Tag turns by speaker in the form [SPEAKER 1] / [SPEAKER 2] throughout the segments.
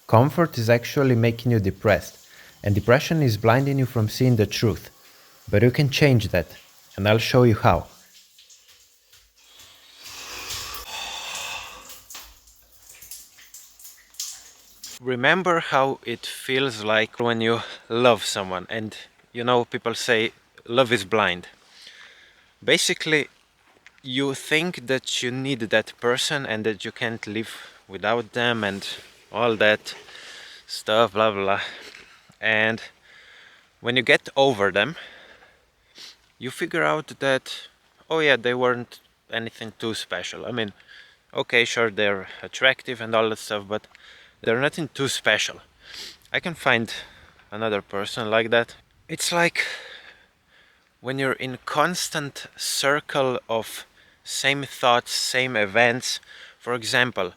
[SPEAKER 1] Comfort is actually making you depressed, and depression is blinding you from seeing the truth. But you can change that, and I'll show you how. Remember how it feels like when you love someone, and people say love is blind. Basically, you think that you need that person and that you can't live without them and all that stuff, blah blah. And when you get over them, you figure out that, oh yeah, they weren't anything too special. I mean, okay, sure, they're attractive and all that stuff, but they're nothing too special. I can find another person like that. It's like when you're in constant circle of same thoughts, same events. For example,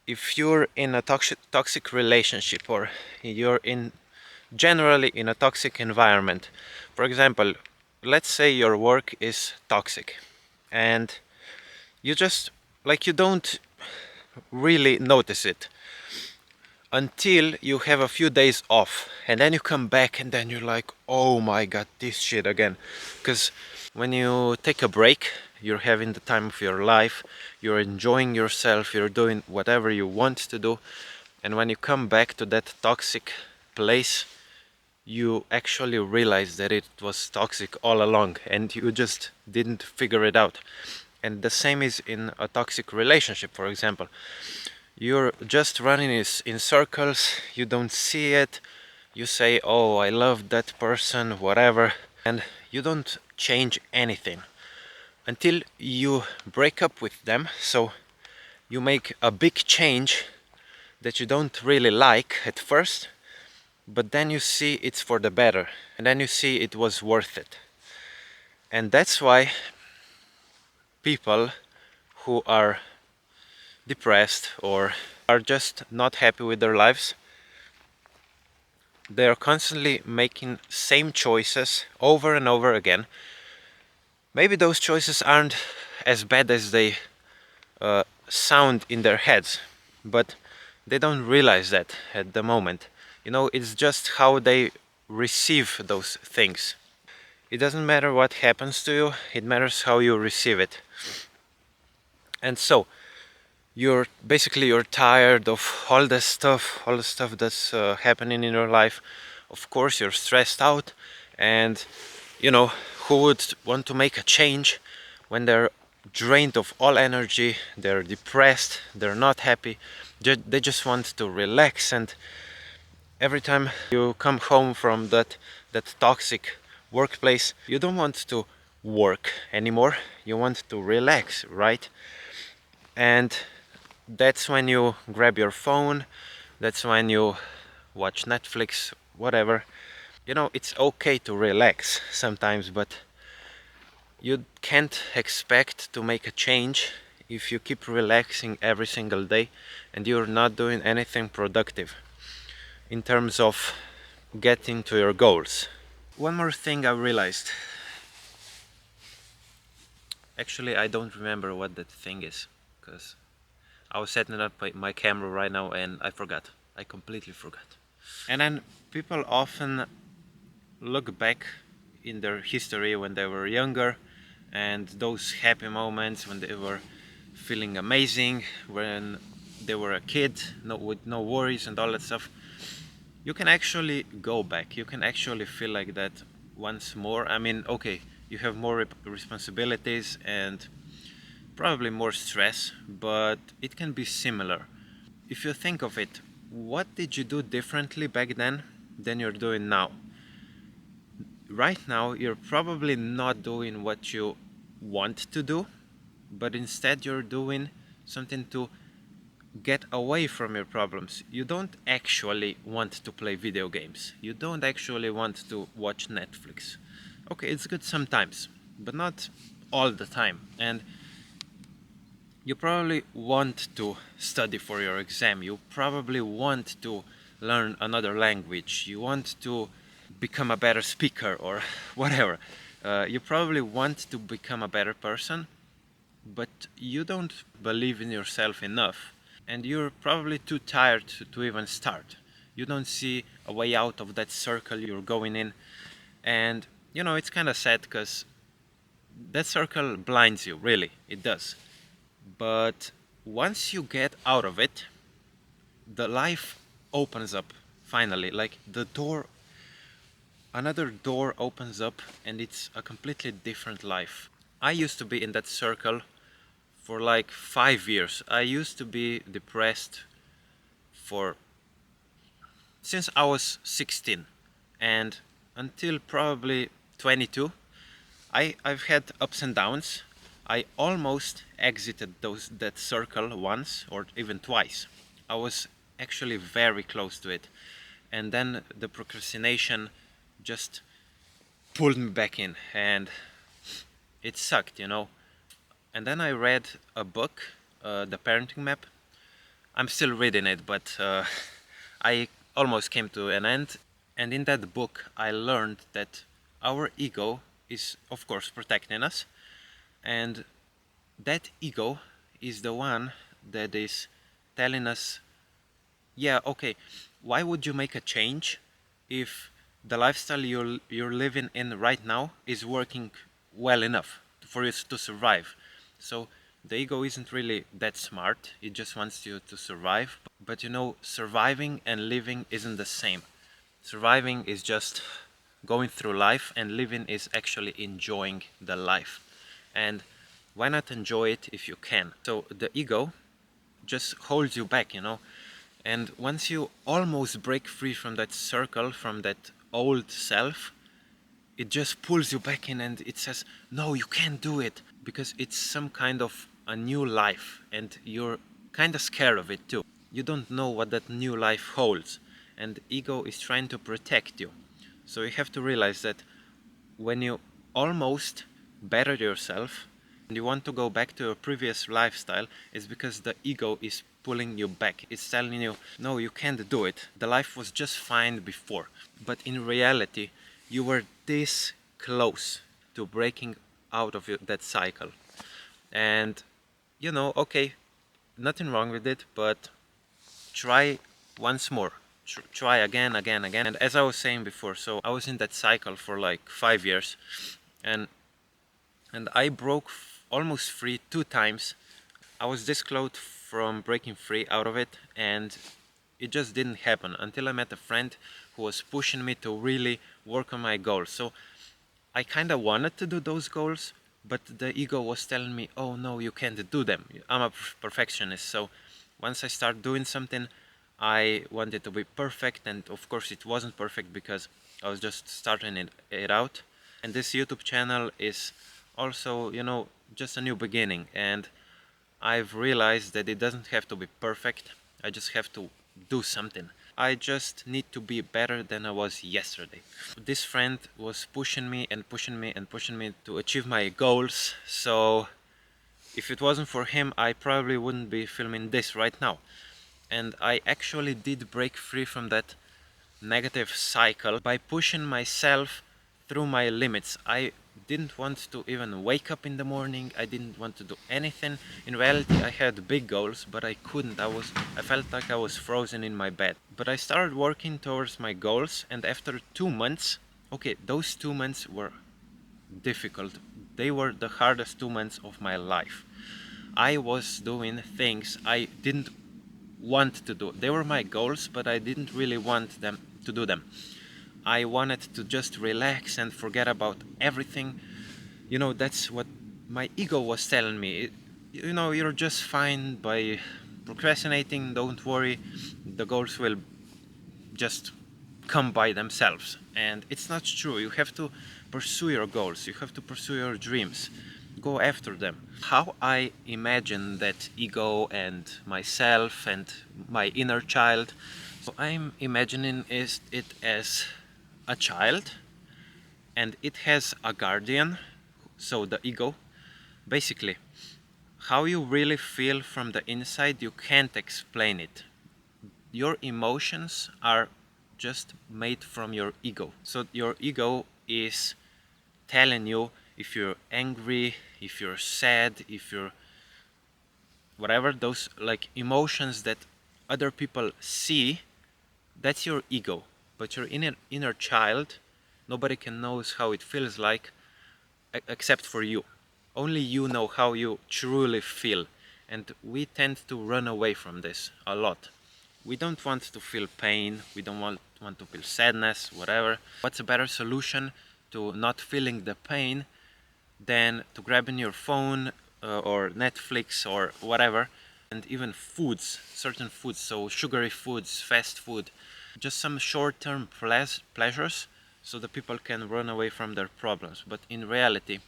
[SPEAKER 1] if you're in a toxic relationship, or you're in generally in a toxic environment. For example, let's say your work is toxic and you just like you don't really notice it until you have a few days off, and then you come back and then you're like, oh my god, this shit again. Because when you take a break, you're having the time of your life, you're enjoying yourself, you're doing whatever you want to do, and when you come back to that toxic place, you actually realize that it was toxic all along and you just didn't figure it out. And the same is in a toxic relationship. For example, you're just running in circles, you don't see it, you say, oh, I love that person, whatever, and you don't change anything until you break up with them. So you make a big change that you don't really like at first, but then you see it's for the better, and then you see it was worth it. And that's why people who are depressed or are just not happy with their lives, they are constantly making same choices over and over again. Maybe those choices aren't as bad as they sound in their heads, but they don't realize that at the moment. It's just how they receive those things. It doesn't matter what happens to you, it matters how you receive it. And so, you're tired of all the stuff that's happening in your life. Of course, you're stressed out, and who would want to make a change when they're drained of all energy, they're depressed, they're not happy, they just want to relax. And every time you come home from that toxic workplace, you don't want to work anymore, you want to relax, right? And that's when you grab your phone, that's when you watch Netflix, whatever. It's okay to relax sometimes, but you can't expect to make a change if you keep relaxing every single day and you're not doing anything productive in terms of getting to your goals. One more thing I realized. Actually, I don't remember what that thing is, because I was setting up my camera right now and I forgot. I completely forgot. And then people often look back in their history when they were younger, and those happy moments when they were feeling amazing, when they were a kid, with no worries and all that stuff. You can actually go back, you can actually feel like that once more. I mean, okay, you have more responsibilities and probably more stress, but it can be similar. If you think of it, what did you do differently back then than you're doing now? Right now, you're probably not doing what you want to do, but instead you're doing something to get away from your problems. You don't actually want to play video games. You don't actually want to watch Netflix. Okay, it's good sometimes, but not all the time. And you probably want to study for your exam. You probably want to learn another language. You want to become a better speaker or whatever. You probably want to become a better person, but you don't believe in yourself enough and you're probably too tired to even start. You don't see a way out of that circle you're going in, and it's kind of sad because that circle blinds you, really, it does. But once you get out of it, the life opens up finally. Like the door, another door opens up, and it's a completely different life. I used to be in that circle for like 5 years. I used to be depressed for since I was 16 and until probably 22. I've had ups and downs. I almost exited that circle once or even twice. I was actually very close to it. And then the procrastination just pulled me back in, and it sucked. And then I read a book, The Parenting Map. I'm still reading it, but I almost came to an end. And in that book, I learned that our ego is, of course, protecting us, and that ego is the one that is telling us, yeah, okay, why would you make a change if the lifestyle you're living in right now is working well enough for you to survive? So the ego isn't really that smart. It just wants you to survive. But surviving and living isn't the same. Surviving is just going through life, and living is actually enjoying the life. And why not enjoy it if you can? So the ego just holds you back. And once you almost break free from that circle, from that old self, it just pulls you back in and it says, no, you can't do it, because it's some kind of a new life and you're kind of scared of it too. You don't know what that new life holds, and ego is trying to protect you. So you have to realize that when you almost better yourself and you want to go back to your previous lifestyle, it's because the ego is pulling you back. It's telling you, no, you can't do it. The life was just fine before. But in reality, you were this close to breaking out of that cycle. And, okay, nothing wrong with it, but try once more. Try again, again, again. And as I was saying before, so I was in that cycle for like 5 years, and I broke almost free 2 times. I was this close from breaking free out of it, and it just didn't happen until I met a friend who was pushing me to really work on my goals. So I kind of wanted to do those goals, but the ego was telling me, oh no, you can't do them. I'm a perfectionist. So once I start doing something, I want it to be perfect, and of course it wasn't perfect because I was just starting it out. And this YouTube channel is also, just a new beginning, and I've realized that it doesn't have to be perfect. I just have to do something. I just need to be better than I was yesterday. This friend was pushing me and pushing me and pushing me to achieve my goals, so if it wasn't for him, I probably wouldn't be filming this right now. And I actually did break free from that negative cycle by pushing myself through my limits. I didn't want to even wake up in the morning. I didn't want to do anything. In reality, I had big goals, but I couldn't. I felt like I was frozen in my bed. But I started working towards my goals, and after 2 months, okay, those 2 months were difficult. They were the hardest 2 months of my life. I was doing things I didn't want to do. They were my goals, but I didn't really want them to do them. I wanted to just relax and forget about everything. That's what my ego was telling me. You're just fine by procrastinating. Don't worry, the goals will just come by themselves. And it's not true. You have to pursue your goals. You have to pursue your dreams. Go after them. How I imagine that ego and myself and my inner child. So I'm imagining it as a child, and it has a guardian, so the ego. Basically, how you really feel from the inside, you can't explain it. Your emotions are just made from your ego. So your ego is telling you if you're angry, if you're sad, if you're whatever, those like emotions that other people see, that's your ego. But your inner child, nobody can knows how it feels like except for you. Only you know how you truly feel, and we tend to run away from this a lot. We don't want to feel pain, we don't want to feel sadness, whatever. What's a better solution to not feeling the pain than to grabbing your phone or Netflix or whatever, and even foods, certain foods, so sugary foods, fast food, just some short-term pleasures so that people can run away from their problems. But in reality,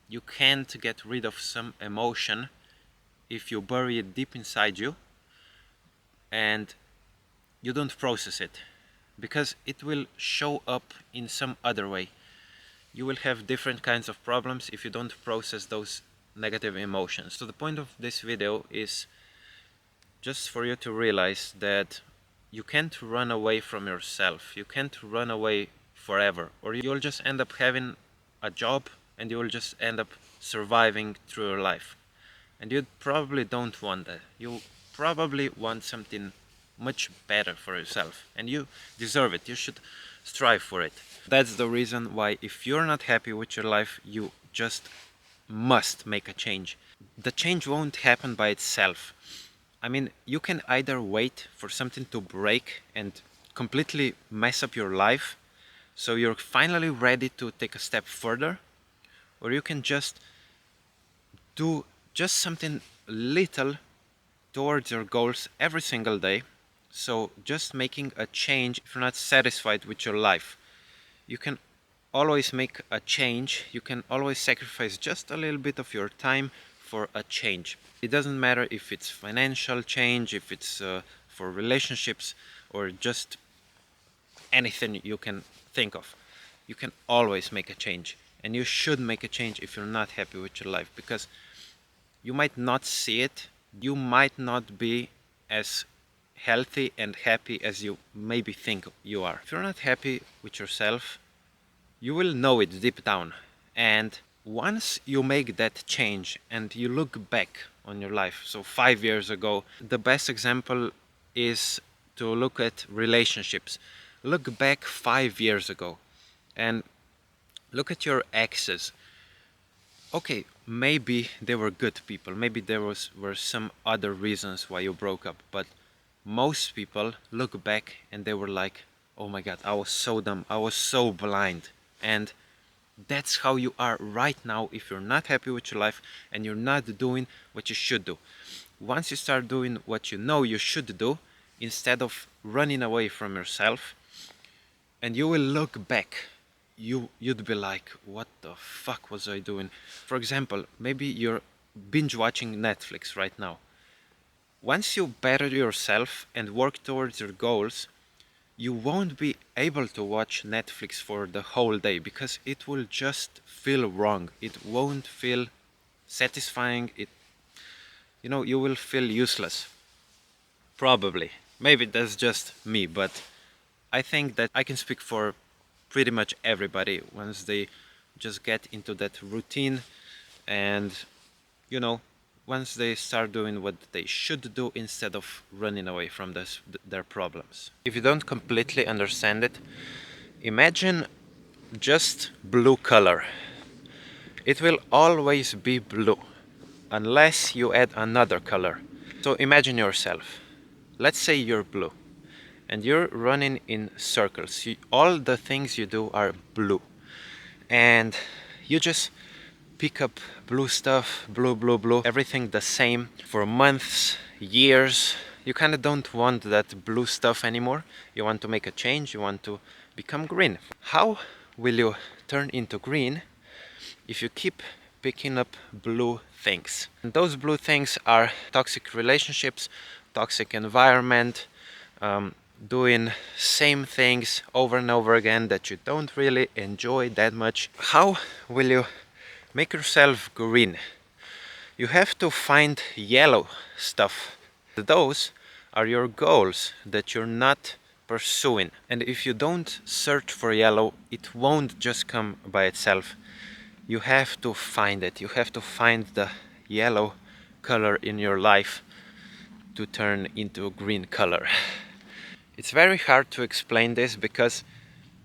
[SPEAKER 1] you can't get rid of some emotion if you bury it deep inside you and you don't process it, because it will show up in some other way. You will have different kinds of problems if you don't process those negative emotions. So the point of this video is just for you to realize that you can't run away from yourself. You can't run away forever, or you'll just end up having a job and you will just end up surviving through your life. And you probably don't want that. You probably want something much better for yourself, and you deserve it. You should strive for it. That's the reason why if you're not happy with your life, you just must make a change. The change won't happen by itself. I mean, you can either wait for something to break and completely mess up your life, so you're finally ready to take a step further, or you can just do just something little towards your goals every single day. So just making a change if you're not satisfied with your life. You can always make a change. You can always sacrifice just a little bit of your time for a change. It doesn't matter if it's financial change, if it's for relationships, or just anything you can think of. You can always make a change, and you should make a change if you're not happy with your life, because you might not see it, you might not be as healthy and happy as you maybe think you are. If you're not happy with yourself, you will know it deep down. And once you make that change and you look back on your life, so 5 years ago, the best example is to look at relationships. Look back 5 years ago and look at your exes. Okay, maybe they were good people, maybe were some other reasons why you broke up, but most people look back and they were like, oh my god, I was so dumb, I was so blind. And that's how you are right now if you're not happy with your life and you're not doing what you should do. Once you start doing what you know you should do, instead of running away from yourself, and you will look back, you'd be like, what the fuck was I doing? For example, maybe you're binge watching Netflix right now. Once you better yourself and work towards your goals, you won't be able to watch Netflix for the whole day, because it will just feel wrong. It won't feel satisfying. You will feel useless. Probably. Maybe that's just me, but I think that I can speak for pretty much everybody once they just get into that routine, and once they start doing what they should do instead of running away from their problems. If you don't completely understand it, imagine just blue color. It will always be blue unless you add another color. So imagine yourself. Let's say you're blue and you're running in circles. All the things you do are blue, and you just pick up blue stuff, blue, everything the same for months, years. You kind of don't want that blue stuff anymore. You want to make a change, you want to become green. How will you turn into green if you keep picking up blue things? And those blue things are toxic relationships, toxic environment, doing same things over and over again that you don't really enjoy that much. How will you make yourself green? You have to find yellow stuff. Those are your goals that you're not pursuing. And if you don't search for yellow, it won't just come by itself. You have to find it. You have to find the yellow color in your life to turn into a green color. It's very hard to explain this because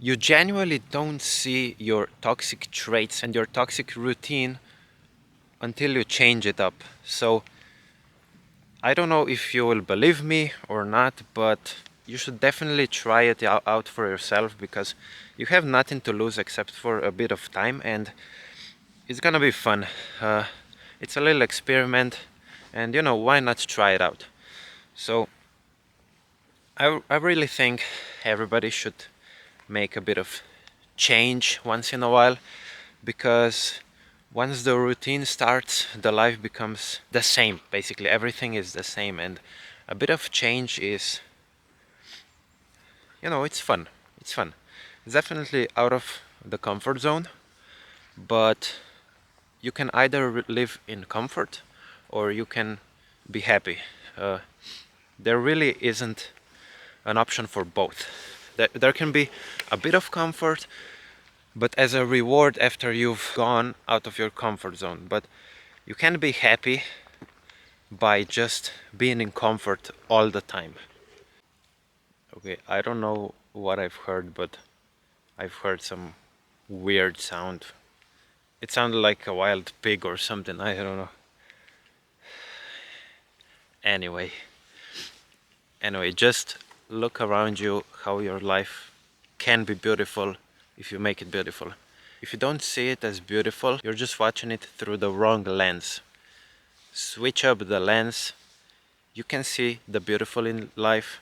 [SPEAKER 1] you genuinely don't see your toxic traits and your toxic routine until you change it up. So I don't know if you will believe me or not, but you should definitely try it out for yourself, because you have nothing to lose except for a bit of time, and it's gonna be fun. It's a little experiment, and why not try it out? So I really think everybody should make a bit of change once in a while, because once the routine starts, the life becomes the same. Basically, everything is the same, and a bit of change is, it's fun. It's fun. It's definitely out of the comfort zone, but you can either live in comfort or you can be happy. There really isn't an option for both. There can be a bit of comfort, but as a reward after you've gone out of your comfort zone. But you can be happy by just being in comfort all the time. Okay, I don't know what I've heard, but I've heard some weird sound. It sounded like a wild pig or something, I don't know. Anyway, just look around you how your life can be beautiful if you make it beautiful. If you don't see it as beautiful, you're just watching it through the wrong lens. Switch up the lens. You can see the beautiful in life,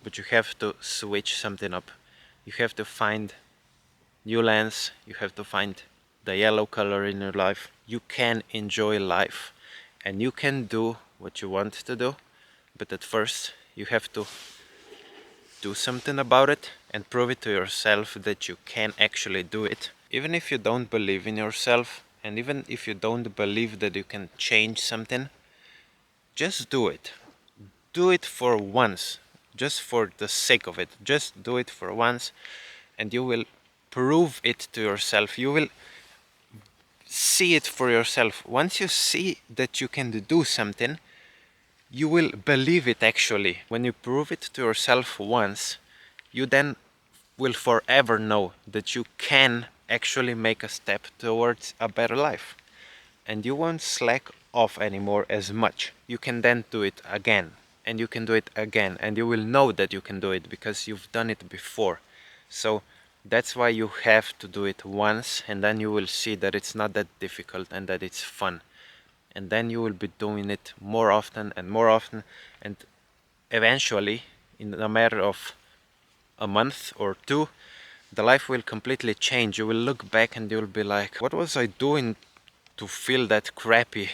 [SPEAKER 1] but you have to switch something up. You have to find new lens. You have to find the yellow color in your life. You can enjoy life, and you can do what you want to do, but at first you have to do something about it and prove it to yourself that you can actually do it. Even if you don't believe in yourself, and even if you don't believe that you can change something, just do it. Do it for once, just for the sake of it. Just do it for once, and you will prove it to yourself. You will see it for yourself. Once you see that you can do something, you will believe it actually. When you prove it to yourself once, you then will forever know that you can actually make a step towards a better life. And you won't slack off anymore as much. You can then do it again, and you can do it again, and you will know that you can do it because you've done it before. So that's why you have to do it once, and then you will see that it's not that difficult and that it's fun. And then you will be doing it more often and more often, and eventually, in a matter of a month or two, the life will completely change. You will look back and you'll be like, what was I doing to feel that crappy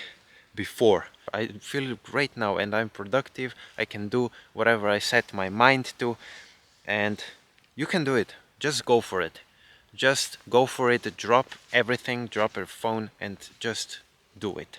[SPEAKER 1] before? I feel great now, and I'm productive. I can do whatever I set my mind to, and you can do it. Just go for it. Just go for it. Drop everything, drop your phone, and just do it.